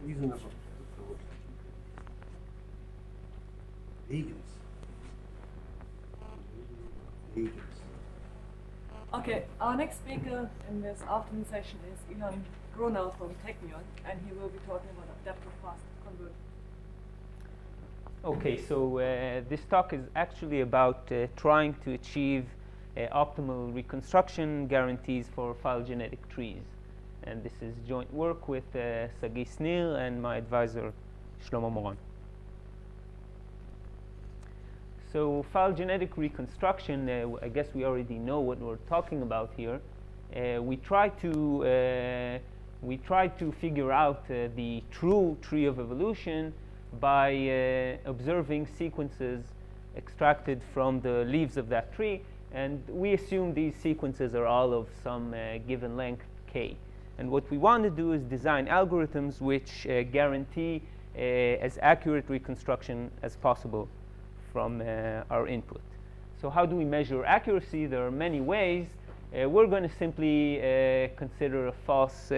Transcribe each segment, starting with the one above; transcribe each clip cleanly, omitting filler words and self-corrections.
reasonable vegans. Okay, our next speaker in this afternoon session is Ilan Gronau from Technion, and he will be talking about adaptive fast convergence. Okay, so this talk is actually about trying to achieve optimal reconstruction guarantees for phylogenetic trees. And this is joint work with Sagi Snil and my advisor, Shlomo Moran. So phylogenetic reconstruction, I guess we already know what we're talking about here. We try to figure out the true tree of evolution by observing sequences extracted from the leaves of that tree, and we assume these sequences are all of some given length k. And what we want to do is design algorithms which guarantee as accurate reconstruction as possible from our input. So how do we measure accuracy? There are many ways. We're going to simply consider a false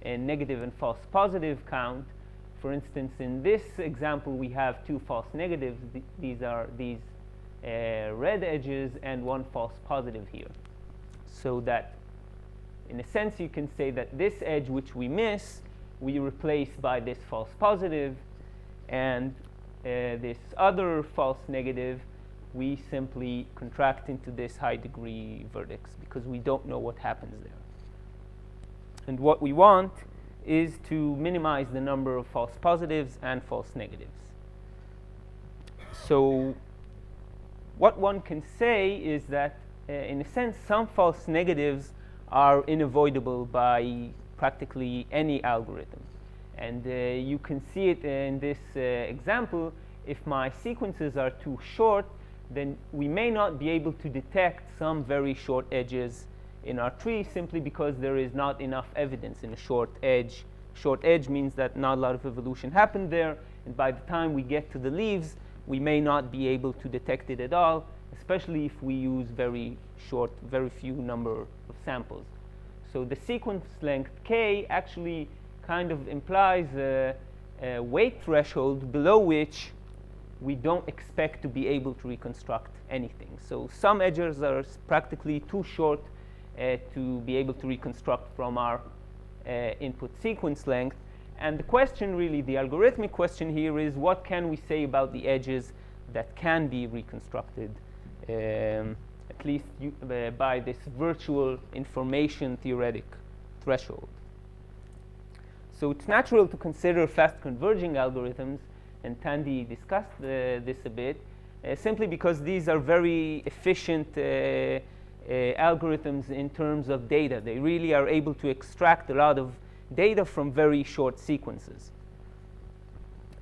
negative and false positive count. For instance, in this example, we have two false negatives. These are these red edges and one false positive here. So that, in a sense, you can say that this edge which we miss, we replace by this false positive, and this other false negative, we simply contract into this high degree vertex because we don't know what happens there. And what we want is to minimize the number of false positives and false negatives. So what one can say is that, in a sense, some false negatives are unavoidable by practically any algorithm. And you can see it in this example. If my sequences are too short, then we may not be able to detect some very short edges in our tree simply because there is not enough evidence in a short edge. Short edge means that not a lot of evolution happened there, and by the time we get to the leaves, we may not be able to detect it at all, especially if we use very short, very few number of samples. So the sequence length k actually kind of implies a weight threshold below which we don't expect to be able to reconstruct anything. So some edges are practically too short to be able to reconstruct from our input sequence length. And the question really, the algorithmic question here is, what can we say about the edges that can be reconstructed, at least by this virtual information theoretic threshold? So it's natural to consider fast converging algorithms, and Tandy discussed this a bit, simply because these are very efficient algorithms in terms of data. They really are able to extract a lot of data from very short sequences.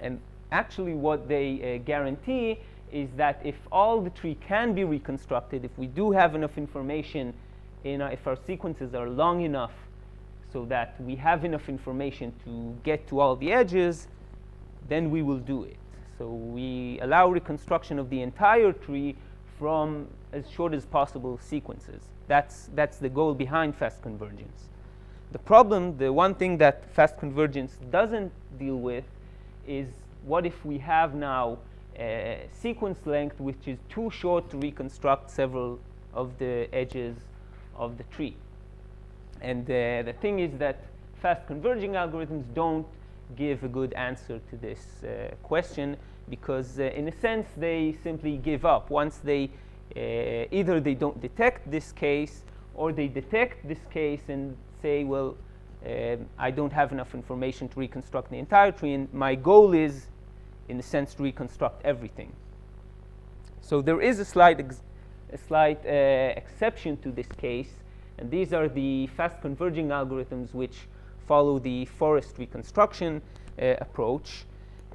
And actually what they guarantee is that if all the tree can be reconstructed, if we do have enough information, if our sequences are long enough so that we have enough information to get to all the edges, then we will do it. So we allow reconstruction of the entire tree from as short as possible sequences. That's the goal behind fast convergence. The problem, the one thing that fast convergence doesn't deal with, is what if we have now a sequence length which is too short to reconstruct several of the edges of the tree. And the thing is that fast converging algorithms don't give a good answer to this question, because in a sense they simply give up once they either they don't detect this case, or they detect this case and say, well, I don't have enough information to reconstruct the entire tree, and my goal is, in a sense, to reconstruct everything. So there is a slight exception to this case, and these are the fast converging algorithms which follow the forest reconstruction approach.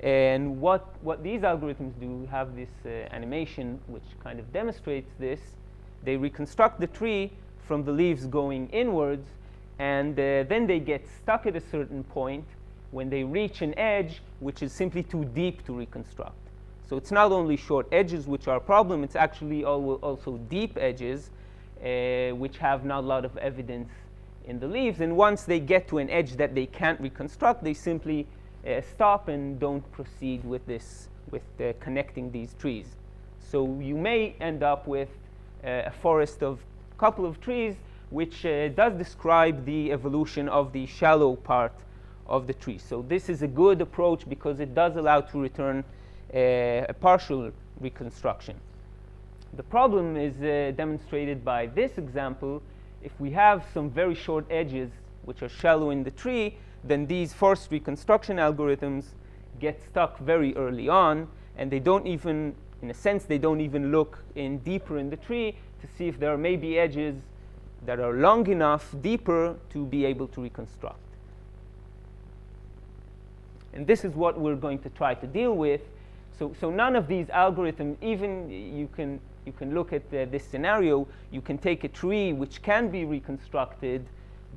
And what these algorithms do, have this animation which kind of demonstrates this. They reconstruct the tree from the leaves going inwards, and then they get stuck at a certain point when they reach an edge which is simply too deep to reconstruct. So it's not only short edges which are a problem, it's actually also deep edges which have not a lot of evidence in the leaves, and once they get to an edge that they can't reconstruct, they simply stop and don't proceed with this, with connecting these trees. So you may end up with a forest of a couple of trees, which does describe the evolution of the shallow part of the tree. So this is a good approach because it does allow to return a partial reconstruction. The problem is demonstrated by this example. If we have some very short edges which are shallow in the tree, then these forced reconstruction algorithms get stuck very early on, and they don't even, in a sense, they don't even look in deeper in the tree to see if there are maybe edges that are long enough deeper to be able to reconstruct. And this is what we're going to try to deal with. So none of these algorithms, even you can look at this scenario, you can take a tree which can be reconstructed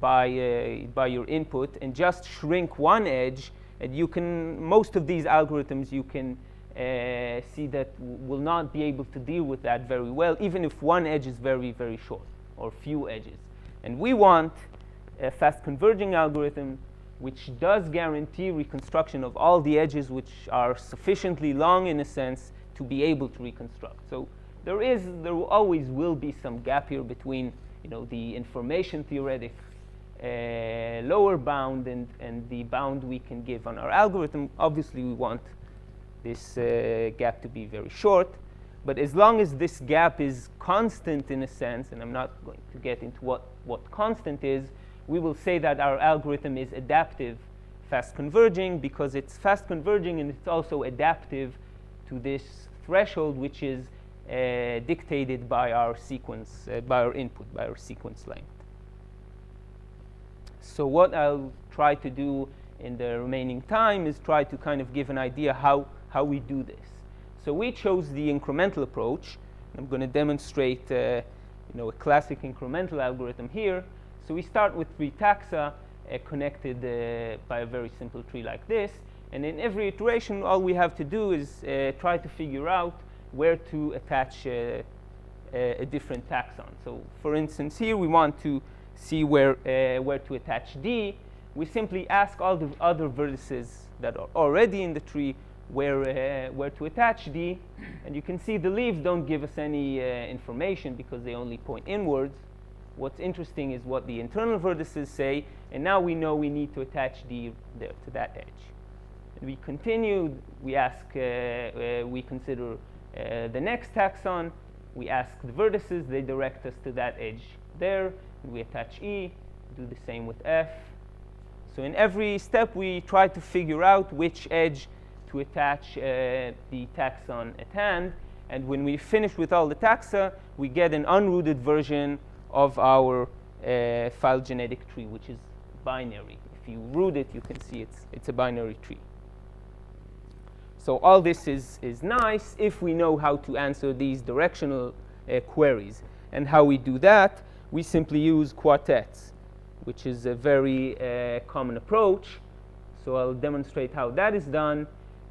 by your input and just shrink one edge, and you can, most of these algorithms you can see that will not be able to deal with that very well, even if one edge is very, very short or few edges. And we want a fast converging algorithm which does guarantee reconstruction of all the edges which are sufficiently long, in a sense, to be able to reconstruct. So there always will be some gap here between, the information theoretic lower bound and the bound we can give on our algorithm. Obviously, we want this gap to be very short, but as long as this gap is constant in a sense, and I'm not going to get into what constant is, we will say that our algorithm is adaptive fast converging because it's fast converging and it's also adaptive to this threshold which is dictated by our sequence, by our input, by our sequence length. So what I'll try to do in the remaining time is try to kind of give an idea how we do this. So we chose the incremental approach. I'm going to demonstrate a classic incremental algorithm here. So we start with 3 taxa connected by a very simple tree like this. And in every iteration, all we have to do is try to figure out where to attach a different taxon. So for instance, here we want to see where to attach D. We simply ask all the other vertices that are already in the tree where to attach D. And you can see the leaves don't give us any information because they only point inwards. What's interesting is what the internal vertices say, and now we know we need to attach D there to that edge. And we continue, we ask, we consider the next taxon, we ask the vertices, they direct us to that edge there, and we attach E, do the same with F. So in every step we try to figure out which edge to attach the taxon at hand, and when we finish with all the taxa, we get an unrooted version of our phylogenetic tree, which is binary. If you root it, you can see it's a binary tree. So all this is nice if we know how to answer these directional queries. And how we do that, we simply use quartets, which is a very common approach. So I'll demonstrate how that is done.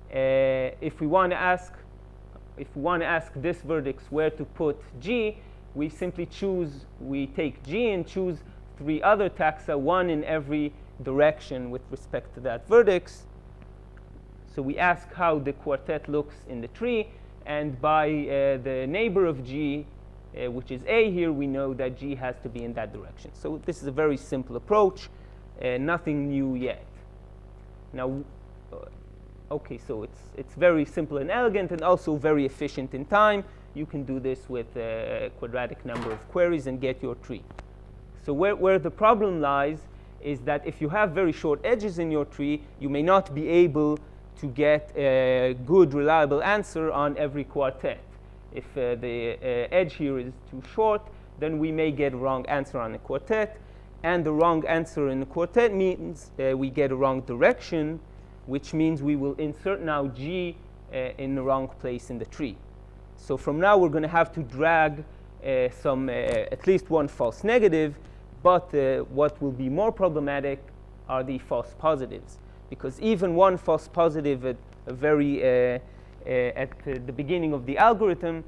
If we want to ask this vertex where to put G, we simply we take G and choose 3 other taxa, 1 in every direction with respect to that vertex. So we ask how the quartet looks in the tree, and by the neighbor of G, which is A here, we know that G has to be in that direction. So this is a very simple approach, nothing new yet. Now, okay, so it's very simple and elegant and also very efficient in time. You can do this with a quadratic number of queries and get your tree. So where the problem lies is that if you have very short edges in your tree, you may not be able to get a good, reliable answer on every quartet. If the edge here is too short, then we may get a wrong answer on a quartet. And the wrong answer in the quartet means we get a wrong direction, which means we will insert now G in the wrong place in the tree. So from now, we're going to have to drag at least one false negative. But what will be more problematic are the false positives, because even one false positive at the beginning of the algorithm,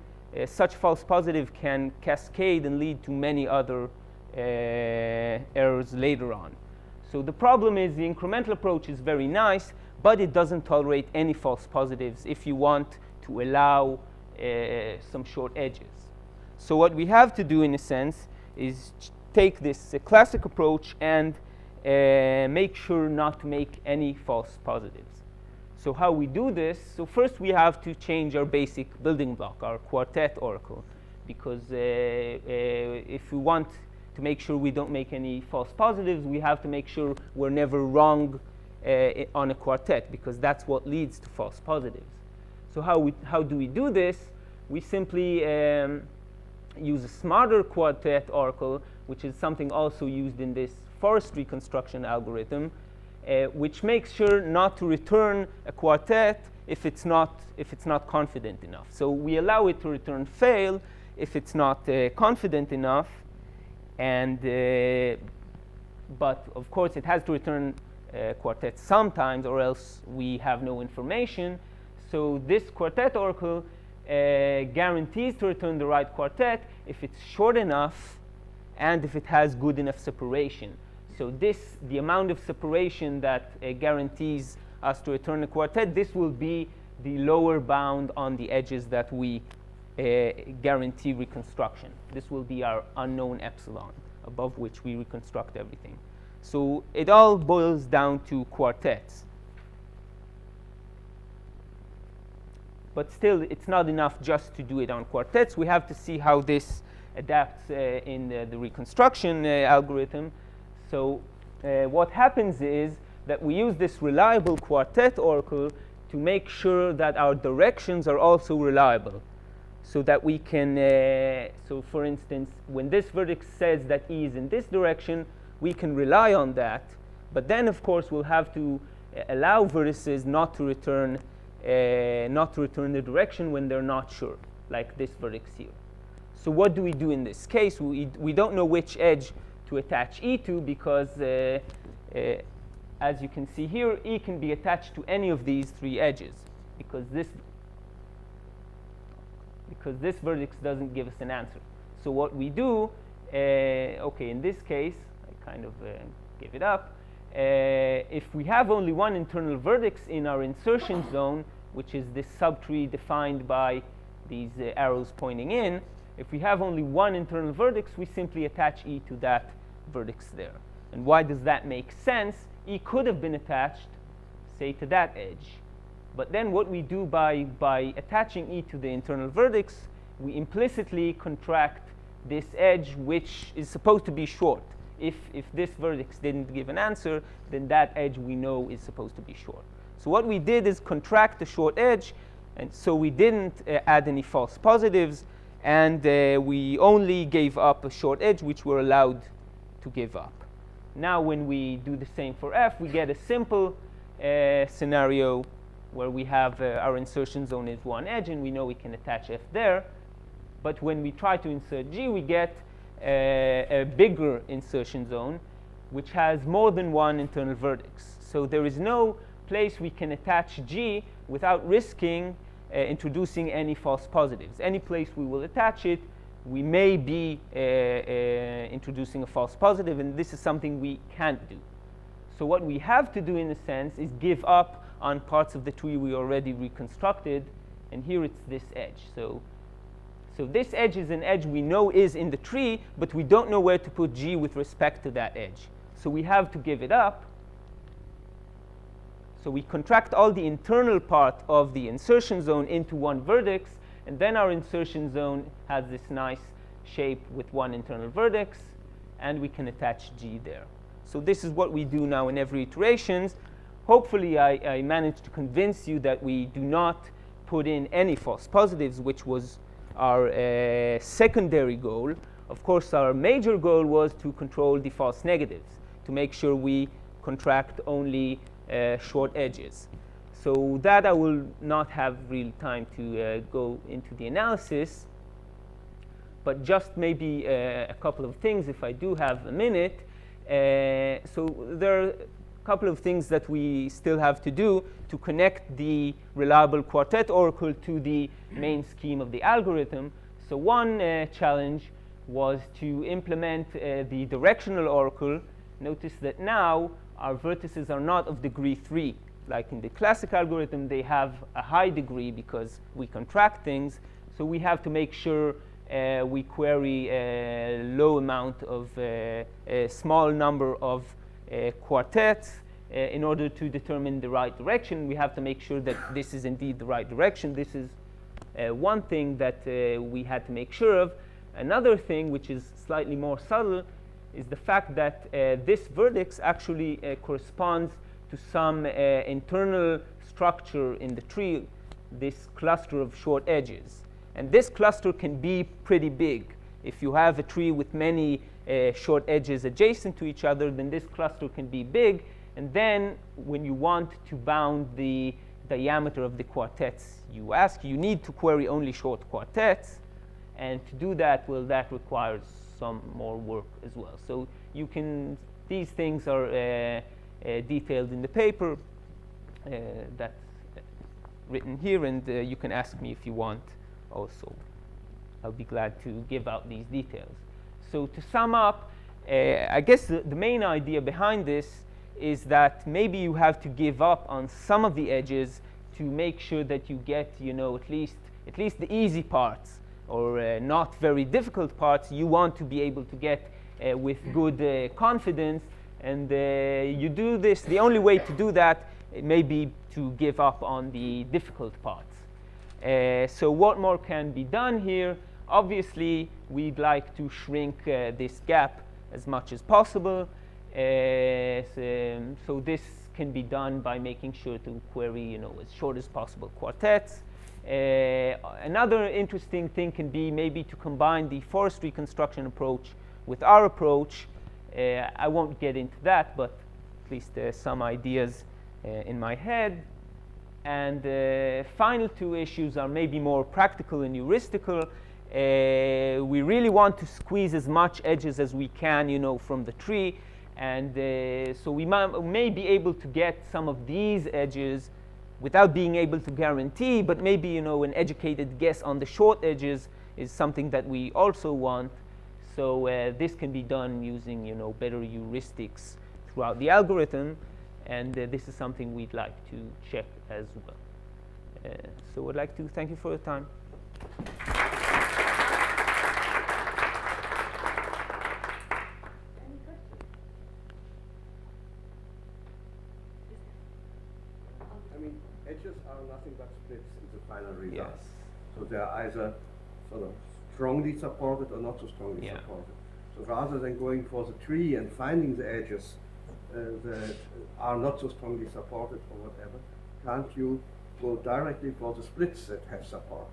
such false positive can cascade and lead to many other errors later on. So the problem is the incremental approach is very nice, but it doesn't tolerate any false positives if you want to allow some short edges. So what we have to do, in a sense, is take this classic approach and make sure not to make any false positives. So how we do this? So first we have to change our basic building block, our quartet oracle, because if we want to make sure we don't make any false positives, we have to make sure we're never wrong on a quartet, because that's what leads to false positives. So how do we do this? We simply use a smarter quartet oracle, which is something also used in this forest reconstruction algorithm, which makes sure not to return a quartet if it's not confident enough. So we allow it to return fail if it's not confident enough, and but of course it has to return quartet sometimes, or else we have no information. So this quartet oracle guarantees to return the right quartet if it's short enough and if it has good enough separation. So the amount of separation that guarantees us to return a quartet, this will be the lower bound on the edges that we guarantee reconstruction. This will be our unknown epsilon, above which we reconstruct everything. So it all boils down to quartets. But still, it's not enough just to do it on quartets. We have to see how this adapts in the reconstruction algorithm. So what happens is that we use this reliable quartet oracle to make sure that our directions are also reliable, so that we can, so for instance, when this vertex says that E is in this direction, we can rely on that. But then, of course, we'll have to allow vertices not to return the direction when they're not sure, like this vertex here. So what do we do in this case? We don't know which edge to attach E to, because as you can see here, E can be attached to any of these three edges, because this vertex doesn't give us an answer. So what we do, okay, in this case, I kind of gave it up. If we have only one internal vertex in our insertion zone, which is this subtree defined by these arrows pointing in, if we have only one internal vertex, we simply attach E to that vertex there. And why does that make sense? E could have been attached, say, to that edge. But then what we do by attaching E to the internal vertex, we implicitly contract this edge, which is supposed to be short. If this vertex didn't give an answer, then that edge we know is supposed to be short. So what we did is contract the short edge, and so we didn't add any false positives, and we only gave up a short edge, which we're allowed to give up. Now when we do the same for F, we get a simple scenario where we have our insertion zone is one edge, and we know we can attach F there. But when we try to insert G, we get a bigger insertion zone, which has more than one internal vertex. So there is no place we can attach G without risking introducing any false positives. Any place we will attach it, we may be introducing a false positive, and this is something we can't do. So what we have to do, in a sense, is give up on parts of the tree we already reconstructed, and here it's this edge. So this edge is an edge we know is in the tree, but we don't know where to put G with respect to that edge. So we have to give it up. So we contract all the internal part of the insertion zone into one vertex, and then our insertion zone has this nice shape with one internal vertex, and we can attach G there. So this is what we do now in every iterations. Hopefully I managed to convince you that we do not put in any false positives, which was our secondary goal. Of course, our major goal was to control the false negatives, to make sure we contract only short edges. So that I will not have real time to go into the analysis, but just maybe a couple of things if I do have a minute. So there are a couple of things that we still have to do to connect the reliable quartet oracle to the main scheme of the algorithm. So one challenge was to implement the directional oracle. Notice that now our vertices are not of degree 3. Like in the classic algorithm, they have a high degree because we contract things. So we have to make sure we query a low amount of a small number of quartets in order to determine the right direction. We have to make sure that this is indeed the right direction. This is one thing that we had to make sure of. Another thing, which is slightly more subtle, is the fact that this vertex actually corresponds to some internal structure in the tree, this cluster of short edges. And this cluster can be pretty big. If you have a tree with many short edges adjacent to each other, then this cluster can be big. And then when you want to bound the diameter of the quartets you need to query only short quartets. And to do that, well, that requires some more work as well. So you can, these things are detailed in the paper that's written here, and you can ask me if you want also. I'll be glad to give out these details. So to sum up, I guess the main idea behind this is that maybe you have to give up on some of the edges to make sure that you get, at least the easy parts, or not very difficult parts you want to be able to get with good confidence. And you do this, the only way to do that may be to give up on the difficult parts. So what more can be done here? Obviously, we'd like to shrink this gap as much as possible. So this can be done by making sure to query, as short as possible quartets. Another interesting thing can be maybe to combine the forest reconstruction approach with our approach. I won't get into that, but at least some ideas in my head. And the final two issues are maybe more practical and heuristical. We really want to squeeze as much edges as we can, from the tree. And so we may be able to get some of these edges without being able to guarantee, but maybe, an educated guess on the short edges is something that we also want. So this can be done using, better heuristics throughout the algorithm. And this is something we'd like to check as well. So I'd like to thank you for your time. Edges are nothing but splits in the final result. Yes. So they are either sort of strongly supported or not so strongly supported. So rather than going for the tree and finding the edges that are not so strongly supported or whatever, can't you go directly for the splits that have support?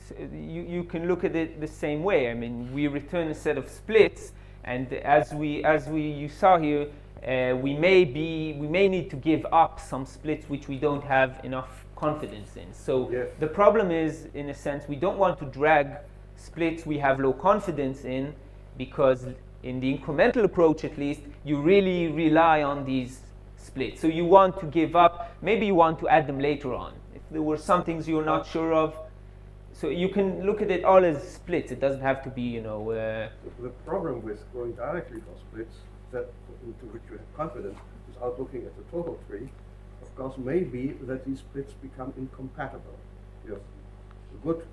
So you can look at it the same way. I mean, we return a set of splits, and as you saw here, we may need to give up some splits which we don't have enough confidence in. So yes. The problem is, in a sense, we don't want to drag splits we have low confidence in, because in the incremental approach, at least, you really rely on these splits. So you want to give up. Maybe you want to add them later on. If there were some things you're not sure of, so you can look at it all as splits. It doesn't have to be, The problem with going directly for splits, that into which you have confidence, without looking at the total tree, of course, may be that these splits become incompatible. You have good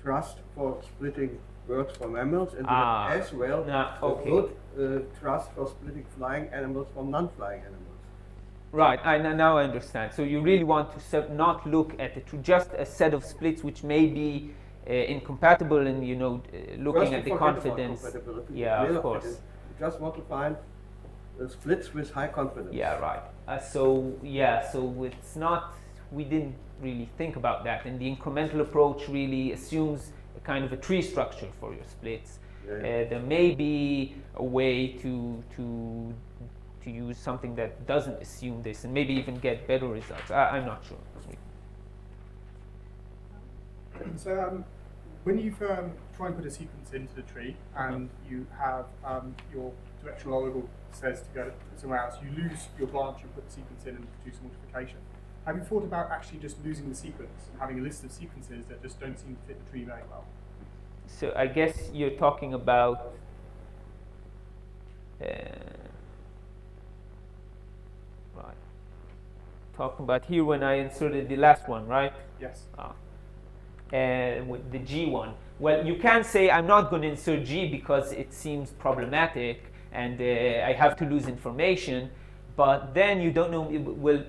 trust for splitting birds from mammals, and you have as well good trust for splitting flying animals from non-flying animals. Right, now I understand. So you really want to not look at just a set of splits which may be incompatible, and looking at the confidence. Yeah, of course. You just want to find splits with high confidence. Yeah, right. So it's not. We didn't really think about that, and the incremental approach really assumes a kind of a tree structure for your splits. Yeah. There may be a way to use something that doesn't assume this, and maybe even get better results. I'm not sure. So when you try and put a sequence into the tree, and you have your directional oracle says to go somewhere else, you lose your branch and put the sequence in and produce a multiplication. Have you thought about actually just losing the sequence and having a list of sequences that just don't seem to fit the tree very well? So I guess you're talking about right. Talking about here when I inserted the last one, right? Yes. And with the G one. Well, you can say I'm not going to insert G because it seems problematic and I have to lose information, but then you don't know,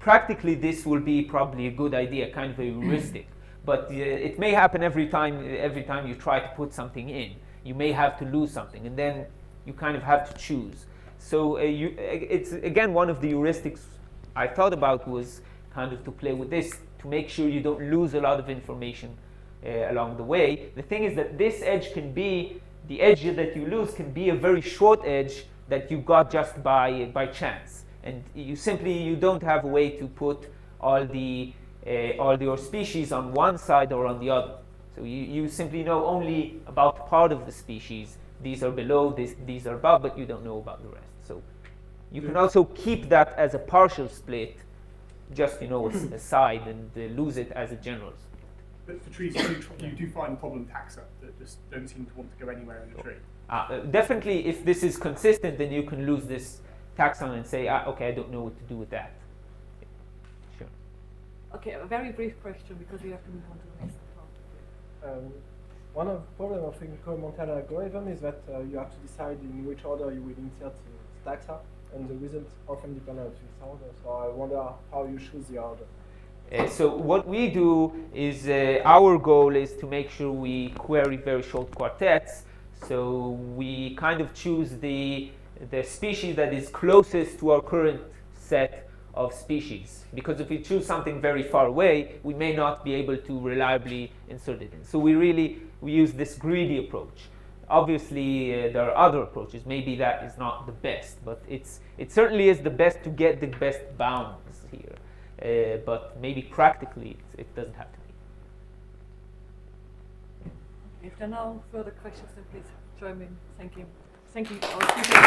practically this will be probably a good idea, kind of a heuristic, but it may happen every time you try to put something in. You may have to lose something, and then you kind of have to choose. So it's, again, one of the heuristics I thought about was kind of to play with this, to make sure you don't lose a lot of information along the way. The thing is that this edge can be, the edge that you lose can be a very short edge that you got just by chance. And you don't have a way to put all your species on one side or on the other. So you simply know only about part of the species. These are below, these are above, but you don't know about the rest. So you can also keep that as a partial split, just a side, and lose it as a general split. But for trees, you do find problem taxa that just don't seem to want to go anywhere in the tree. Definitely, if this is consistent, then you can lose this taxon and say, okay, I don't know what to do with that. Sure. Okay, a very brief question because we have to move on to the next part. One of the problems of incremental algorithm is that you have to decide in which order you will insert taxa, and the results often depend on this order. So I wonder how you choose the order. So what we do is our goal is to make sure we query very short quartets. So we kind of choose the species that is closest to our current set of species. Because if we choose something very far away, we may not be able to reliably insert it in. So we use this greedy approach. Obviously, there are other approaches. Maybe that is not the best, but it certainly is the best to get the best bounds here. But maybe practically it doesn't have to be. If there are no further questions, then please join me in thanking our speakers.